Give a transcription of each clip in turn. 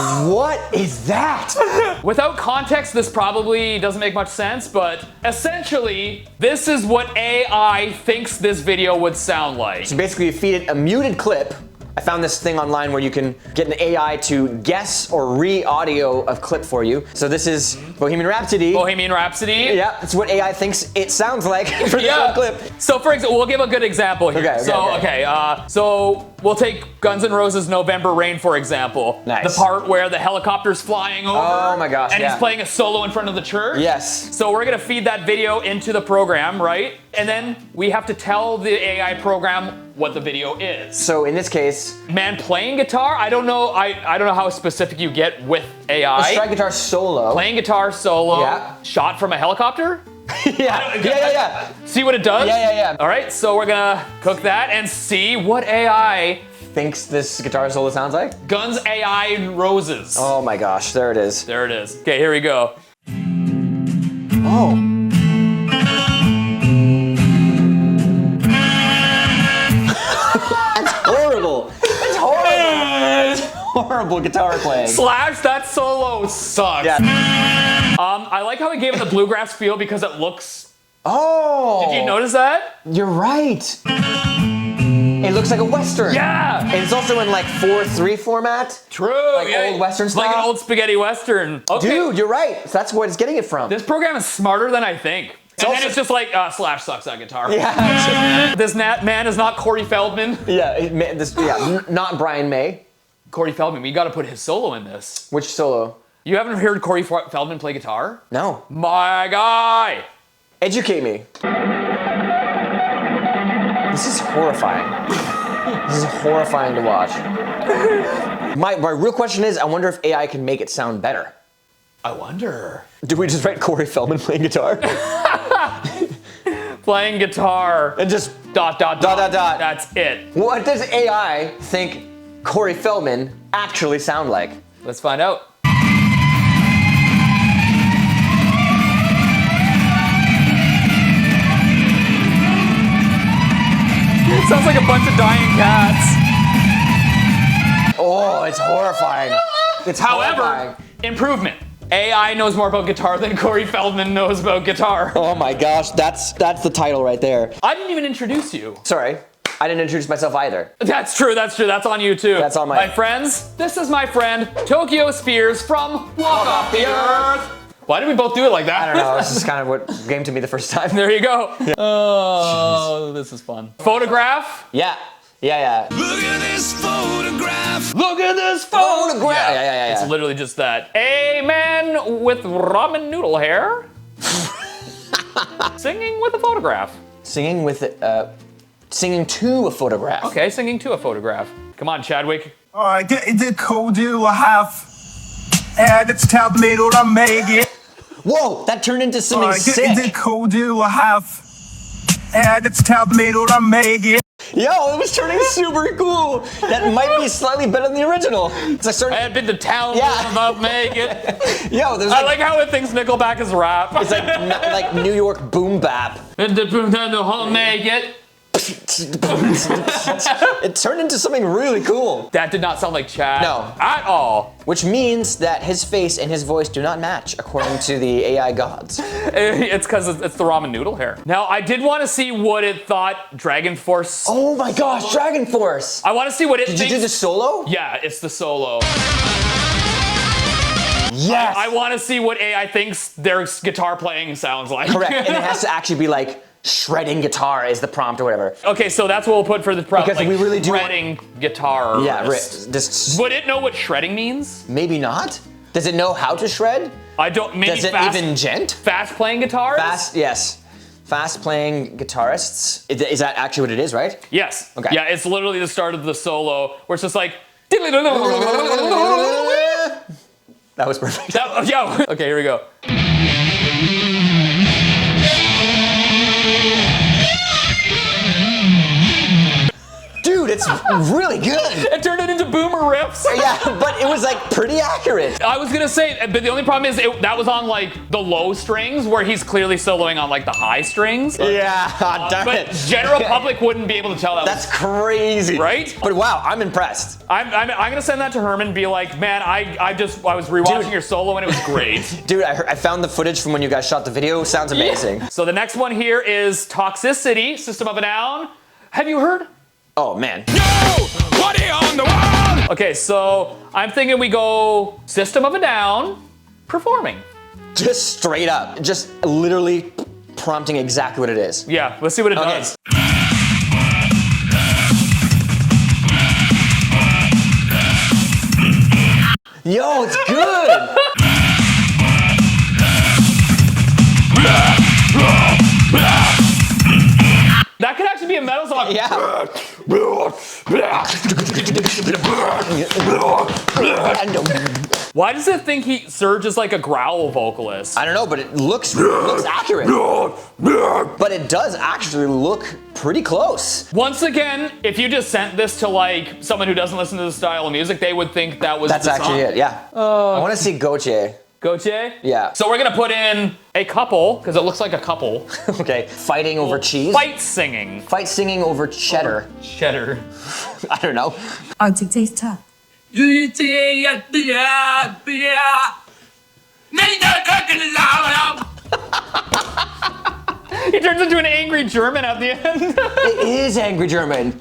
What is that? Without context, this probably doesn't make much sense, but essentially, this is what AI thinks this video would sound like. So basically you feed it a muted clip. I found this thing online where you can get an AI to guess or re-audio a clip for you. So this is Bohemian Rhapsody. Bohemian Rhapsody. Yeah, that's what AI thinks it sounds like for this one clip. So for example, we'll give a good example here. Okay. So we'll take Guns N' Roses' November Rain, for example. Nice. The part where the helicopter's flying over. Oh my gosh, and he's playing a solo in front of the church. Yes. So we're gonna feed that video into the program, right? And then we have to tell the AI program what the video is. So in this case, man playing guitar, I don't know how specific you get with AI. a stride guitar solo. Playing guitar solo, Yeah. shot from a helicopter? yeah. See what it does? Yeah. All right, so we're gonna cook that and see what AI Thinks this guitar solo sounds like? Guns AI Roses. Oh my gosh, there it is. There it is. Okay, here we go. Oh. That's horrible. It's horrible. It's horrible guitar playing. Slash, that solo sucks. Yeah. I like how it gave it the bluegrass feel because it looks. Oh. Did you notice that? You're right. It looks like a Western. Yeah. And it's also in like 4/3 format. True. Like old Western It's like an style. old spaghetti Western. Okay. Dude, you're right. So that's what it's getting it from. This program is smarter than I think. And also- then it's just like, Slash sucks at guitar. Yeah. This man is not Corey Feldman. Not Brian May. Corey Feldman, we gotta put his solo in this. Which solo? You haven't heard Corey Feldman play guitar? No. My guy. Educate me. This is horrifying. This is horrifying to watch. My real question is, I wonder if AI can make it sound better. I wonder. Do we just write Corey Feldman playing guitar? Playing guitar. And just Dot. That's it. what does AI think Corey Feldman actually sound like? Let's find out. It sounds like a bunch of dying cats. Oh, it's horrifying. It's However, horrifying. improvement. AI knows more about guitar than Corey Feldman knows about guitar. Oh my gosh, that's the title right there. I didn't even introduce you. Sorry, I didn't introduce myself either. That's true. That's on you too. That's on my friends, this is my friend, Tokyo Spheres from Walk Off the Earth. Why did we both do it like that? I don't know, this is kind of what came to me the first time. There you go. Oh, this is fun. Photograph. Yeah. Look at this photograph. Look at this photograph. Yeah. It's literally just that. A man with ramen noodle hair singing with a photograph. Singing to a photograph. Okay, singing to a photograph. Come on, Chadwick. Alright, the code you have. And it's time for me to make it. Whoa, that turned into something The sick. code you have. And it's time for me to make it. Yo, it was turning super cool. That might be slightly better than the original. I had been to town about make it. Yo, there's I like how it thinks Nickelback is rap. it's like New York boom bap. And the whole make it. It turned into something really cool. That did not sound like Chad. No. At all. Which means that his face and his voice do not match, according to the AI gods. It's because it's the ramen noodle hair. Now, I did want to see what it thought Dragon Force. Oh my gosh, Dragon Force! I want to see what it Did thinks. you do the solo? Yeah, it's the solo. Yes! I want to see what AI thinks their guitar playing sounds like. Correct, and it has to actually be like shredding guitar is the prompt or whatever. Okay, so that's what we'll put for the prompt. Because we really do shredding guitar. Yeah, just Would it know what shredding means? maybe not. Does it know how to shred? I don't. Maybe Does it fast, even gent? fast playing guitars? Yes. Fast playing guitarists. Is that actually what it is, right? Yes. Okay. Yeah, it's literally the start of the solo where it's just like. That was perfect. Yeah. Okay, here we go. Dude, it It's really good. It turned it into boomer riffs. Yeah, but it was like pretty accurate. I was gonna say, but the only problem is that was on like the low strings, where he's clearly soloing on like the high strings. Yeah, darn But it. general public wouldn't be able to tell that. That's crazy. Right? But wow, I'm impressed. I'm gonna send that to Herman and be like, man, I was rewatching Dude. your solo and it was great. Dude, I found the footage from when you guys shot the video. Sounds amazing. So the next one here is Toxicity, System of a Down. Have you heard? Oh, man. Nobody on the wall. Okay, so I'm thinking we go System of a Down, performing. Just straight up. Just literally prompting exactly what it is. Yeah, let's see what it Okay. does. Yo, it's good. That could actually be a metal song. Yeah. Why does it think Serge is like a growl vocalist? I don't know, but it looks accurate. But it does actually look pretty close. Once again, if you just sent this to like someone who doesn't listen to this style of music, they would think that was That's the actually song. it, yeah. I want to see Goche. Goche? Yeah. So we're gonna put in a couple, because it looks like a couple. Okay, fighting over cheese. Fight singing. Fight singing over cheddar. Cheddar. I don't know. Arctic Taste Top. He turns into an angry German at the end. It is Angry German.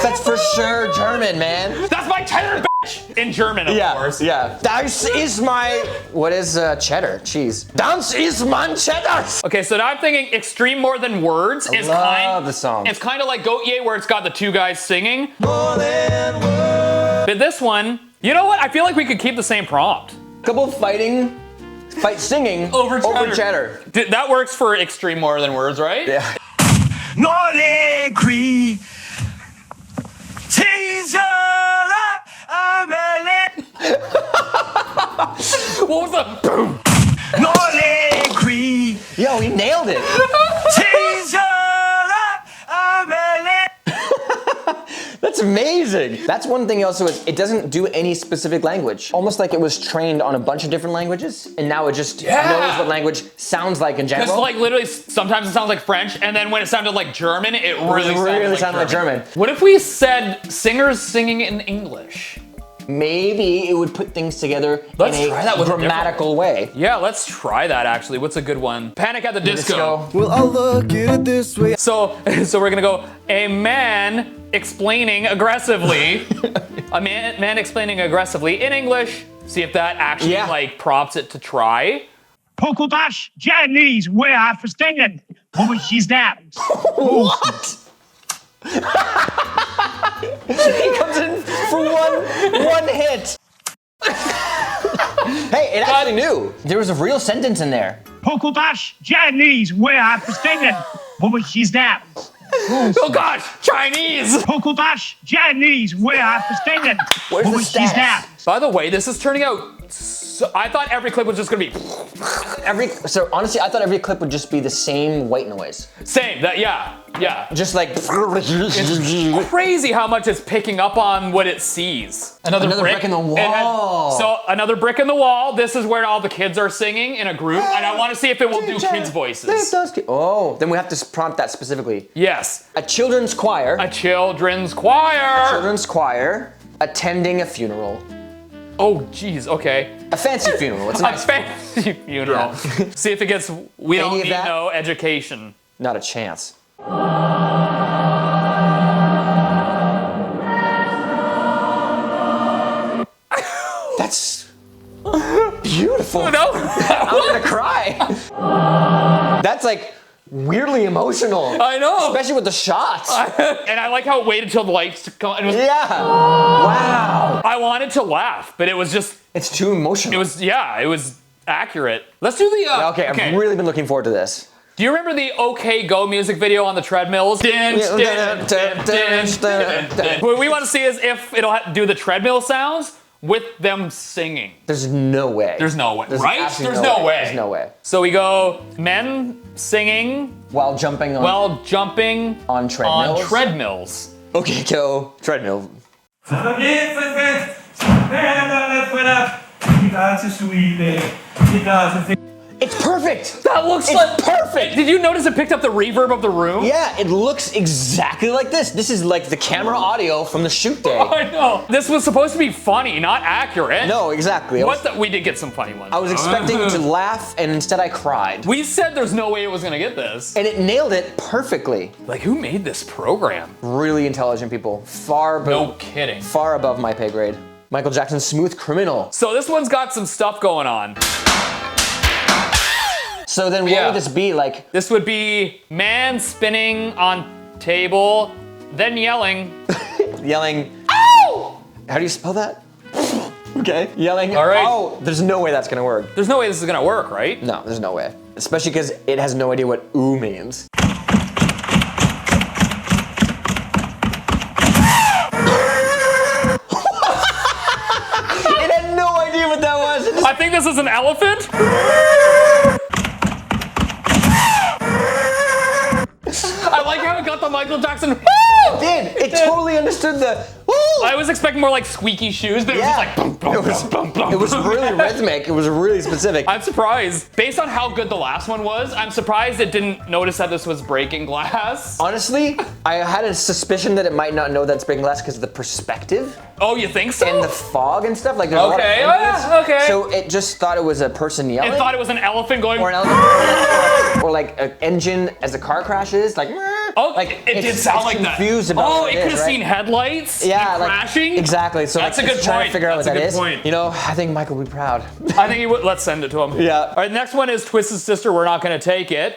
That's for sure German, man. That's my cheddar, bitch! In German, of course. Yeah. Das ist my, what is cheddar? Cheese. Das ist mein cheddar. Okay, so now I'm thinking Extreme More Than Words is love the song. It's kind of like Goat Ye, where it's got the two guys singing. But this one, you know what? I feel like we could keep the same prompt. Couple fight singing Over cheddar. That works for Extreme More Than Words, right? Yeah. Not angry. Teaser. What was the boom? Not angry. Yo, he nailed it. Teaser. That's amazing. That's one thing also is it doesn't do any specific language. Almost like it was trained on a bunch of different languages and now it just knows what language sounds like in Because general. like literally sometimes it sounds like French, and then when it sounded like German, it really sounded like German. What if we said singers singing in English? Maybe it would put things together Let's in try that a with a grammatical way. Yeah, let's try that actually. What's a good one? Panic at the Disco. Well, I'll look at it this way. So we're gonna go, a man explaining aggressively. A man explaining aggressively in English. See if that actually like prompts it to try. Pokodash Chinese way I verstehen. What is that? What? He comes in for one hit. Hey, it actually knew. There was a real sentence in there. Pokodash Chinese way I verstehen. What is that? Oh gosh, Chinese! Pokodash Chinese way I verstehen. Where's the What is status? that? By the way, this is turning out. I thought every clip was just gonna be So honestly, I thought every clip would just be the same white noise. same. Yeah. Just like Crazy how much it's picking up on what it sees. Another brick in the wall. So another brick in the wall. This is where all the kids are singing in a group, and I want to see if it will do kids' voices. Oh, then we have to prompt that specifically. Yes, A children's choir. a children's choir. Children's choir attending a funeral. Oh, geez. Okay. A fancy funeral. It's A nice. fancy funeral. See if it gets. We don't Any of need that? no education. Not a chance. That's beautiful. No. I'm gonna cry. That's like weirdly emotional. I know. Especially with the shots. And I like how it waited till the lights to come. It was, Yeah. Wow. I wanted to laugh, but it was just. It's too emotional. It was accurate. Let's do the. Okay, I've really been looking forward to this. Do you remember the OK Go music video on the treadmills? What we want to see is if it'll do the treadmill sounds with them singing. There's no way. There's no way, right? absolutely There's no way. There's no way. So we go men singing While jumping on on treadmills. treadmills. Okay, go treadmill. It's perfect. That looks It's like perfect. Did you notice it picked up the reverb of the room? Yeah, it looks exactly like this. This is like the camera audio from the shoot day. I know. This was supposed to be funny, not accurate. No, exactly. We did get some funny ones. I was expecting to laugh, and instead I cried. We said there's no way it was gonna get this. And it nailed it perfectly. Like, who made this program? Really intelligent people. No kidding. Far above my pay grade. Michael Jackson's Smooth Criminal. So this one's got some stuff going on. So then what would this be like? This would be man spinning on table, then yelling. Yelling, ow! How do you spell that? Okay. Yelling, All right. oh, there's no way that's gonna work. There's no way this is gonna work, right? No, there's no way. Especially because it has no idea what ooh means. It had no idea what that was. I think this is an elephant. I like how it got the Michael Jackson. It did. It totally understood the woo. I was expecting more like squeaky shoes, but it was just like bum, bum, bum, bum, It was really rhythmic. It was really specific. I'm surprised. Based on how good the last one was, I'm surprised it didn't notice that this was breaking glass. Honestly, I had a suspicion that it might not know that's breaking glass because of the perspective Oh, you think so? and the fog and stuff. Like there's a lot of Okay, ambience. okay. So it just thought it was a person yelling. It thought it was an elephant going. or an elephant, or like an engine as the car crashes, like. Oh, like it did it's- sound it's like that. confused about Oh, what it it could is, have right? seen headlights. Yeah, and like crashing. Exactly. So That's like, a good it's trying point. to figure out That's what a that good is. point. You know, I think Michael would be proud. I think he would. Let's send it to him. Yeah. All right, next one is Twisted Sister. We're not gonna take it.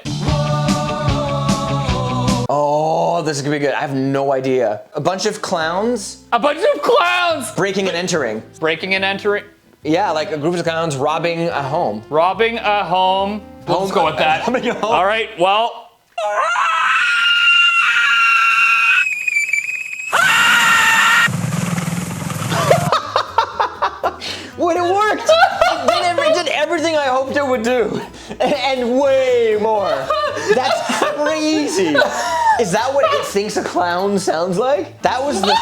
Oh, this is gonna be good. I have no idea. A bunch of clowns A bunch of clowns breaking and entering. breaking and entering, Yeah, like a group of clowns robbing a home. robbing a home. Let's go with that. Robbing a home. All right. Well. When it worked! It did everything I hoped it would do. And way more. That's crazy. Is that what it thinks a clown sounds like? That was the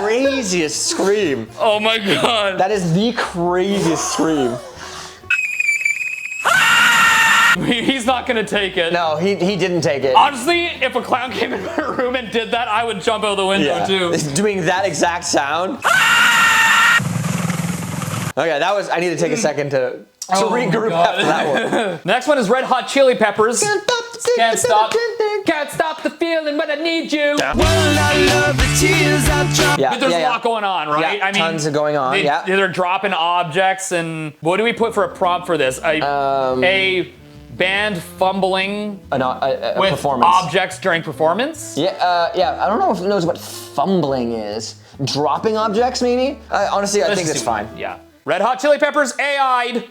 craziest scream. Oh my God. That is the craziest scream. He's not gonna take it. No, he didn't take it. Honestly, if a clown came in my room and did that, I would jump out the window too. It's doing that exact sound. Okay, that was. I need to take a second to regroup after that one. Next one is Red Hot Chili Peppers. Can't stop the feeling when I need you. Yeah, But there's a lot going on, right? Yeah, tons of going on. They're dropping objects, and what do we put for a prompt for this? A band fumbling a with performance. objects during performance. Yeah, I don't know if it knows what fumbling is. Dropping objects, maybe? Honestly, I think that's fine. Yeah. Red Hot Chili Peppers AI'd.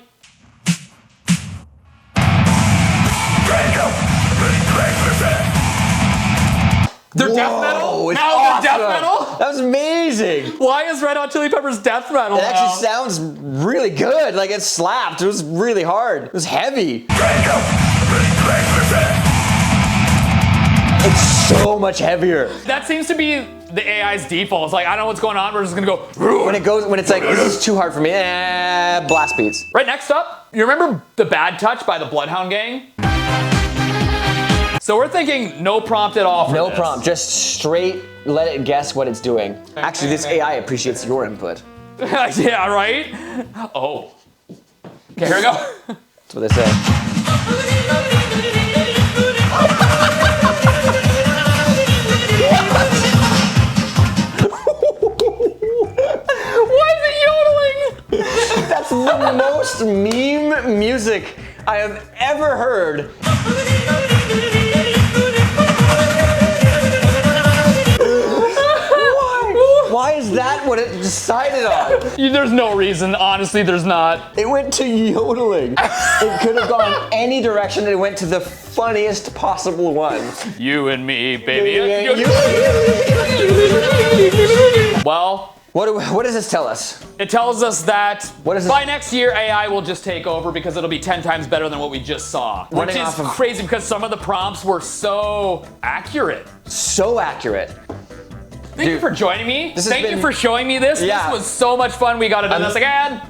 They're death metal? it's Now awesome. they're death metal? That was amazing. Why is Red Hot Chili Peppers death metal It now? actually sounds really good. Like it slapped. It was really hard. It was heavy. It's so much heavier. That seems to be the AI's default. It's like, I don't know what's going on, we're just gonna go. When it's like, this is too hard for me, blast beats. Right, next up, you remember The Bad Touch by the Bloodhound Gang? So we're thinking no prompt at all for No this. prompt, just straight let it guess what it's doing. Actually, this AI appreciates your input. Yeah, right? Oh. Okay, here we go. That's what they say. Why is it yodeling? That's the most meme music I have ever heard. Why is that what it decided on? There's no reason, honestly, there's not. It went to yodeling. It could have gone any direction. It went to the funniest possible one. You and me, baby. You- Well, What does this tell us? It tells us that What is by it? next year, AI will just take over because it'll be 10 times better than what we just saw. Which Running is off of- crazy because some of the prompts were so accurate. So accurate. Thank you for joining me. This has Thank you been- for showing me this. Yeah. This was so much fun. We got to do this again.